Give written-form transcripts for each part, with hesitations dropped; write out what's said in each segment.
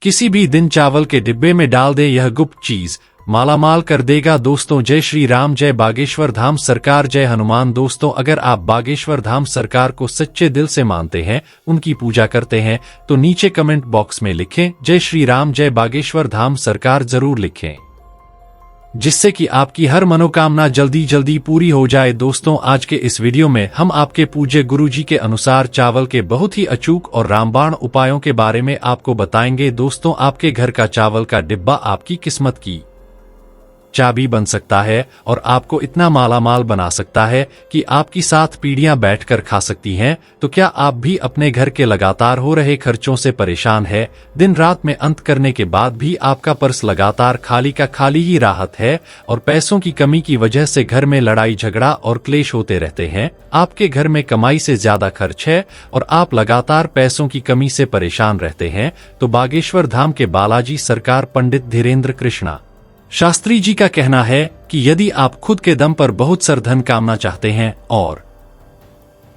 किसी भी दिन चावल के डिब्बे में डाल दे, यह गुप्त चीज मालामाल कर देगा। दोस्तों जय श्री राम, जय बागेश्वर धाम सरकार, जय हनुमान। दोस्तों अगर आप बागेश्वर धाम सरकार को सच्चे दिल से मानते हैं, उनकी पूजा करते हैं, तो नीचे कमेंट बॉक्स में लिखें जय श्री राम, जय बागेश्वर धाम सरकार जरूर लिखें, जिससे कि आपकी हर मनोकामना जल्दी जल्दी पूरी हो जाए। दोस्तों आज के इस वीडियो में हम आपके पूज्य गुरुजी के अनुसार चावल के बहुत ही अचूक और रामबाण उपायों के बारे में आपको बताएंगे। दोस्तों आपके घर का चावल का डिब्बा आपकी किस्मत की चाबी बन सकता है और आपको इतना मालामाल बना सकता है कि आपकी 7 पीढ़ियां बैठकर खा सकती हैं। तो क्या आप भी अपने घर के लगातार हो रहे खर्चों से परेशान है? दिन रात में अंत करने के बाद भी आपका पर्स लगातार खाली का खाली ही राहत है और पैसों की कमी की वजह से घर में लड़ाई झगड़ा और क्लेश होते रहते हैं। आपके घर में कमाई से ज्यादा खर्च है और आप लगातार पैसों की कमी से परेशान रहते हैं, तो बागेश्वर धाम के बालाजी सरकार पंडित धीरेन्द्र कृष्णा शास्त्री जी का कहना है कि यदि आप खुद के दम पर बहुत सर धन कामना चाहते हैं और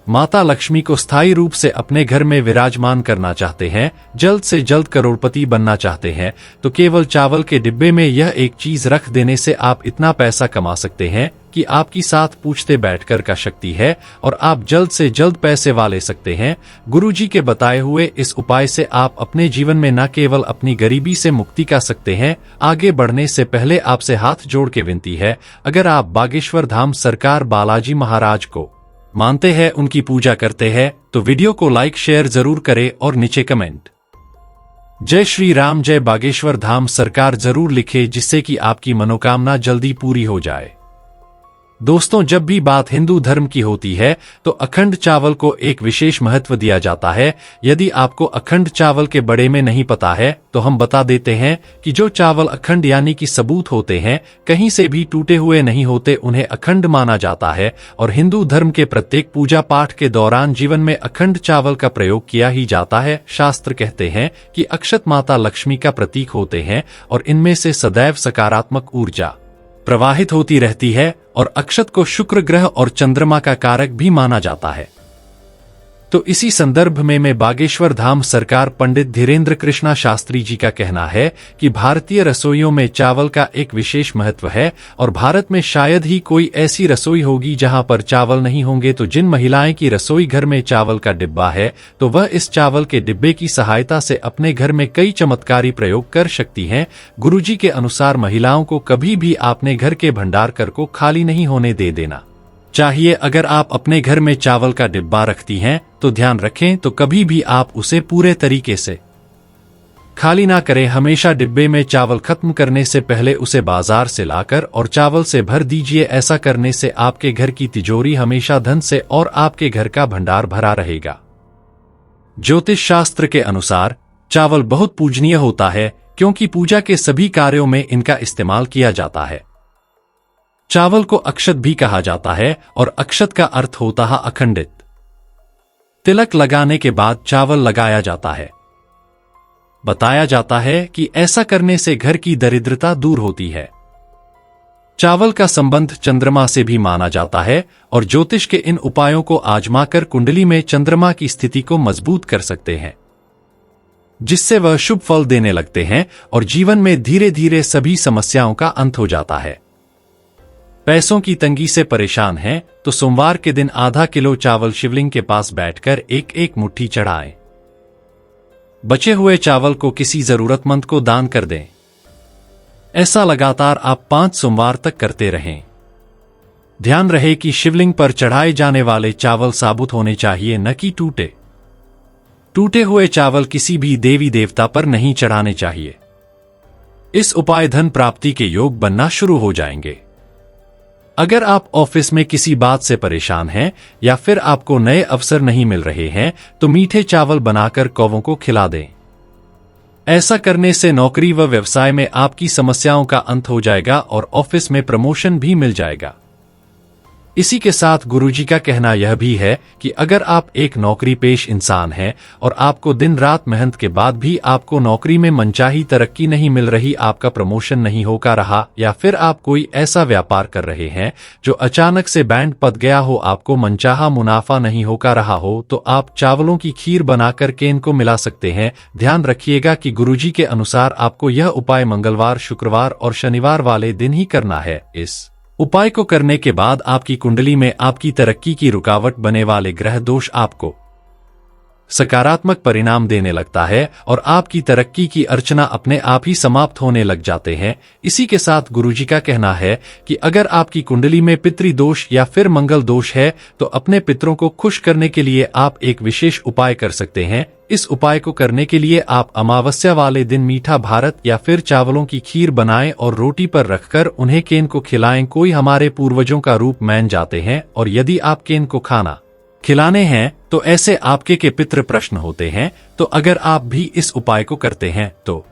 माता लक्ष्मी को स्थायी रूप से अपने घर में विराजमान करना चाहते हैं, जल्द से जल्द करोड़पति बनना चाहते हैं, तो केवल चावल के डिब्बे में यह एक चीज रख देने से आप इतना पैसा कमा सकते हैं कि आपकी 7 पूछते बैठकर का शक्ति है और आप जल्द से जल्द पैसे वाले सकते हैं। गुरुजी के बताए हुए इस उपाय से आप अपने जीवन में न केवल अपनी गरीबी से मुक्ति का सकते हैं। आगे बढ़ने से पहले आपसे हाथ जोड़ के विनती है, अगर आप बागेश्वर धाम सरकार बालाजी महाराज को मानते हैं, उनकी पूजा करते हैं, तो वीडियो को लाइक शेयर जरूर करें और नीचे कमेंट जय श्री राम, जय बागेश्वर धाम सरकार जरूर लिखे, जिससे कि आपकी मनोकामना जल्दी पूरी हो जाए। दोस्तों जब भी बात हिंदू धर्म की होती है तो अखंड चावल को एक विशेष महत्व दिया जाता है। यदि आपको अखंड चावल के बड़े में नहीं पता है तो हम बता देते हैं कि जो चावल अखंड यानी कि सबूत होते हैं, कहीं से भी टूटे हुए नहीं होते, उन्हें अखंड माना जाता है और हिंदू धर्म के प्रत्येक पूजा पाठ के दौरान जीवन में अखंड चावल का प्रयोग किया ही जाता है। शास्त्र कहते हैं कि अक्षत माता लक्ष्मी का प्रतीक होते हैं और इनमें से सदैव सकारात्मक ऊर्जा प्रवाहित होती रहती है और अक्षत को शुक्र ग्रह और चंद्रमा का कारक भी माना जाता है। तो इसी संदर्भ में बागेश्वर धाम सरकार पंडित धीरेन्द्र कृष्णा शास्त्री जी का कहना है कि भारतीय रसोइयों में चावल का एक विशेष महत्व है और भारत में शायद ही कोई ऐसी रसोई होगी जहां पर चावल नहीं होंगे। तो जिन महिलाएं की रसोई घर में चावल का डिब्बा है, तो वह इस चावल के डिब्बे की सहायता से अपने घर में कई चमत्कारी प्रयोग कर सकती हैं। गुरुजी के अनुसार महिलाओं को कभी भी अपने घर के भंडार कर को खाली नहीं होने दे देना चाहिए। अगर आप अपने घर में चावल का डिब्बा रखती हैं तो ध्यान रखें तो कभी भी आप उसे पूरे तरीके से खाली ना करें। हमेशा डिब्बे में चावल खत्म करने से पहले उसे बाजार से लाकर और चावल से भर दीजिए। ऐसा करने से आपके घर की तिजोरी हमेशा धन से और आपके घर का भंडार भरा रहेगा। ज्योतिष शास्त्र के अनुसार चावल बहुत पूजनीय होता है क्योंकि पूजा के सभी कार्यों में इनका इस्तेमाल किया जाता है। चावल को अक्षत भी कहा जाता है और अक्षत का अर्थ होता है अखंडित। तिलक लगाने के बाद चावल लगाया जाता है। बताया जाता है कि ऐसा करने से घर की दरिद्रता दूर होती है। चावल का संबंध चंद्रमा से भी माना जाता है और ज्योतिष के इन उपायों को आजमाकर कुंडली में चंद्रमा की स्थिति को मजबूत कर सकते हैं, जिससे वह शुभ फल देने लगते हैं और जीवन में धीरे धीरे सभी समस्याओं का अंत हो जाता है। पैसों की तंगी से परेशान हैं तो सोमवार के दिन आधा किलो चावल शिवलिंग के पास बैठकर एक एक मुट्ठी चढ़ाएं। बचे हुए चावल को किसी जरूरतमंद को दान कर दें। ऐसा लगातार आप 5 सोमवार तक करते रहें। ध्यान रहे कि शिवलिंग पर चढ़ाए जाने वाले चावल साबुत होने चाहिए, न कि टूटे। टूटे हुए चावल किसी भी देवी देवता पर नहीं चढ़ाने चाहिए। इस उपाय धन प्राप्ति के योग बनना शुरू हो जाएंगे। अगर आप ऑफिस में किसी बात से परेशान हैं या फिर आपको नए अवसर नहीं मिल रहे हैं तो मीठे चावल बनाकर कौवों को खिला दें। ऐसा करने से नौकरी व व्यवसाय में आपकी समस्याओं का अंत हो जाएगा और ऑफिस में प्रमोशन भी मिल जाएगा। इसी के साथ गुरुजी का कहना यह भी है कि अगर आप एक नौकरी पेश इंसान हैं और आपको दिन रात मेहनत के बाद भी आपको नौकरी में मनचाही तरक्की नहीं मिल रही, आपका प्रमोशन नहीं होकर रहा, या फिर आप कोई ऐसा व्यापार कर रहे हैं जो अचानक से बैंड पद गया हो, आपको मनचाहा मुनाफा नहीं होकर रहा हो, तो आप चावलों की खीर बनाकर केन को मिला सकते हैं। ध्यान रखिएगा कि गुरुजी के अनुसार आपको यह उपाय मंगलवार, शुक्रवार और शनिवार वाले दिन ही करना है। इस उपाय को करने के बाद आपकी कुंडली में आपकी तरक्की की रुकावट बने वाले ग्रह दोष आपको सकारात्मक परिणाम देने लगता है और आपकी तरक्की की अर्चना अपने आप ही समाप्त होने लग जाते हैं। इसी के साथ गुरुजी का कहना है कि अगर आपकी कुंडली में पितृ दोष या फिर मंगल दोष है तो अपने पितरों को खुश करने के लिए आप एक विशेष उपाय कर सकते हैं। इस उपाय को करने के लिए आप अमावस्या वाले दिन मीठा भारत या फिर चावलों की खीर बनाएं और रोटी पर रखकर उन्हें केन को खिलाएं। कोई हमारे पूर्वजों का रूप मान जाते हैं और यदि आप केन को खाना खिलाने हैं तो ऐसे आपके के पितृ प्रश्न होते हैं। तो अगर आप भी इस उपाय को करते हैं तो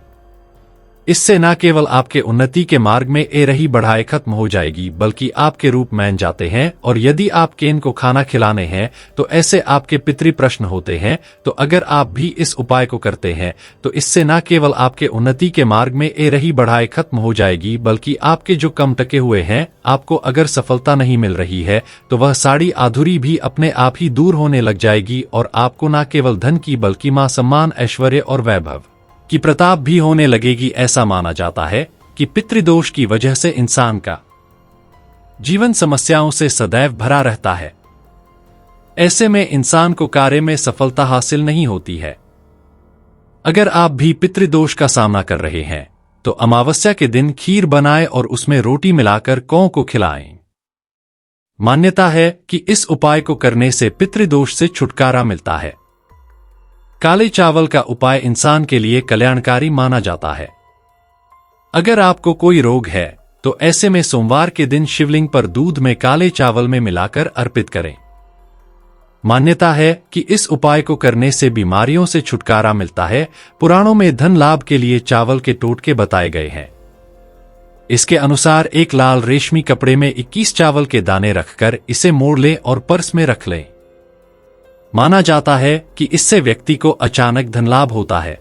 इससे न केवल आपके उन्नति के मार्ग में रही बढ़ाई खत्म हो जाएगी, बल्कि आपके रूप मान जाते हैं। और यदि आप केन को खाना खिलाने हैं तो ऐसे आपके पितृ प्रश्न होते हैं। तो अगर आप भी इस उपाय को करते हैं तो इससे न केवल आपके उन्नति के मार्ग में रही बढ़ाई खत्म हो जाएगी, बल्कि आपके जो कम टके हुए हैं, आपको अगर सफलता नहीं मिल रही है तो वह साड़ी अधूरी भी अपने आप ही दूर होने लग जाएगी और आपको न केवल धन की बल्कि मां सम्मान, ऐश्वर्य और वैभव की प्रताप भी होने लगेगी। ऐसा माना जाता है कि पितृदोष की वजह से इंसान का जीवन समस्याओं से सदैव भरा रहता है। ऐसे में इंसान को कार्य में सफलता हासिल नहीं होती है। अगर आप भी पितृदोष का सामना कर रहे हैं तो अमावस्या के दिन खीर बनाएं और उसमें रोटी मिलाकर कौ को खिलाएं। मान्यता है कि इस उपाय को करने से पितृदोष से छुटकारा मिलता है। काले चावल का उपाय इंसान के लिए कल्याणकारी माना जाता है। अगर आपको कोई रोग है तो ऐसे में सोमवार के दिन शिवलिंग पर दूध में काले चावल में मिलाकर अर्पित करें। मान्यता है कि इस उपाय को करने से बीमारियों से छुटकारा मिलता है। पुराणों में धन लाभ के लिए चावल के टोटके बताए गए हैं। इसके अनुसार एक लाल रेशमी कपड़े में 21 चावल के दाने रखकर इसे मोड़ लें और पर्स में रख लें। माना जाता है कि इससे व्यक्ति को अचानक धन लाभ होता है।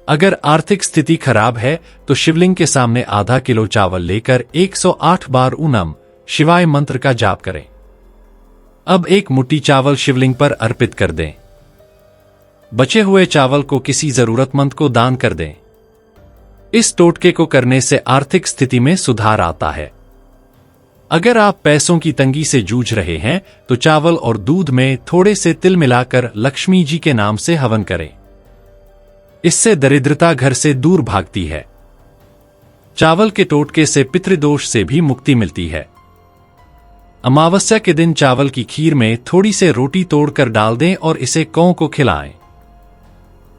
अगर आर्थिक स्थिति खराब है तो शिवलिंग के सामने आधा किलो चावल लेकर 108 बार ओम नमः शिवाय मंत्र का जाप करें। अब एक मुट्ठी चावल शिवलिंग पर अर्पित कर दें। बचे हुए चावल को किसी जरूरतमंद को दान कर दें। इस टोटके को करने से आर्थिक स्थिति में सुधार आता है। अगर आप पैसों की तंगी से जूझ रहे हैं तो चावल और दूध में थोड़े से तिल मिलाकर लक्ष्मी जी के नाम से हवन करें। इससे दरिद्रता घर से दूर भागती है। चावल के टोटके से पितृदोष से भी मुक्ति मिलती है। अमावस्या के दिन चावल की खीर में थोड़ी से रोटी तोड़कर डाल दें और इसे कौ को खिलाएं।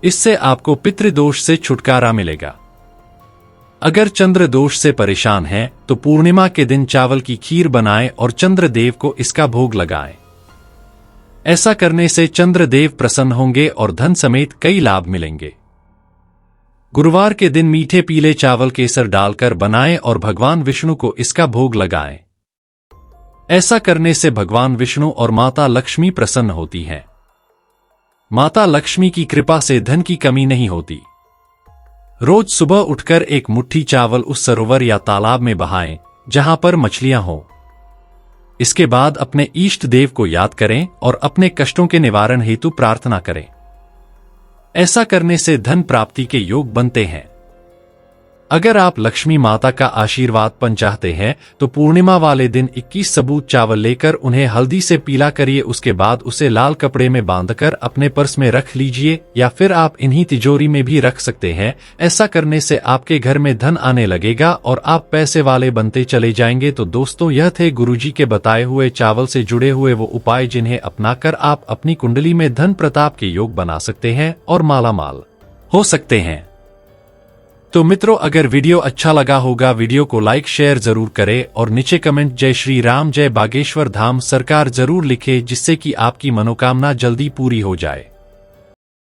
इससे आपको पितृदोष से छुटकारा मिलेगा। अगर चंद्र दोष से परेशान हैं तो पूर्णिमा के दिन चावल की खीर बनाएं और चंद्रदेव को इसका भोग लगाएं। ऐसा करने से चंद्रदेव प्रसन्न होंगे और धन समेत कई लाभ मिलेंगे। गुरुवार के दिन मीठे पीले चावल केसर डालकर बनाएं और भगवान विष्णु को इसका भोग लगाएं। ऐसा करने से भगवान विष्णु और माता लक्ष्मी प्रसन्न होती हैं। माता लक्ष्मी की कृपा से धन की कमी नहीं होती। रोज सुबह उठकर एक मुट्ठी चावल उस सरोवर या तालाब में बहाएं जहां पर मछलियां हों। इसके बाद अपने इष्ट देव को याद करें और अपने कष्टों के निवारण हेतु प्रार्थना करें। ऐसा करने से धन प्राप्ति के योग बनते हैं। अगर आप लक्ष्मी माता का आशीर्वाद पाना चाहते हैं तो पूर्णिमा वाले दिन 21 सबूत चावल लेकर उन्हें हल्दी से पीला करिए। उसके बाद उसे लाल कपड़े में बांधकर अपने पर्स में रख लीजिए या फिर आप इन्हीं तिजोरी में भी रख सकते हैं। ऐसा करने से आपके घर में धन आने लगेगा और आप पैसे वाले बनते चले जाएंगे। तो दोस्तों, यह थे गुरुजी के बताए हुए चावल से जुड़े हुए वो उपाय जिन्हें अपनाकर आप अपनी कुंडली में धन प्रताप के योग बना सकते हैं और मालामाल हो सकते हैं। तो मित्रों, अगर वीडियो अच्छा लगा होगा वीडियो को लाइक शेयर जरूर करें और नीचे कमेंट जय श्री राम जय बागेश्वर धाम सरकार जरूर लिखें, जिससे कि आपकी मनोकामना जल्दी पूरी हो जाए।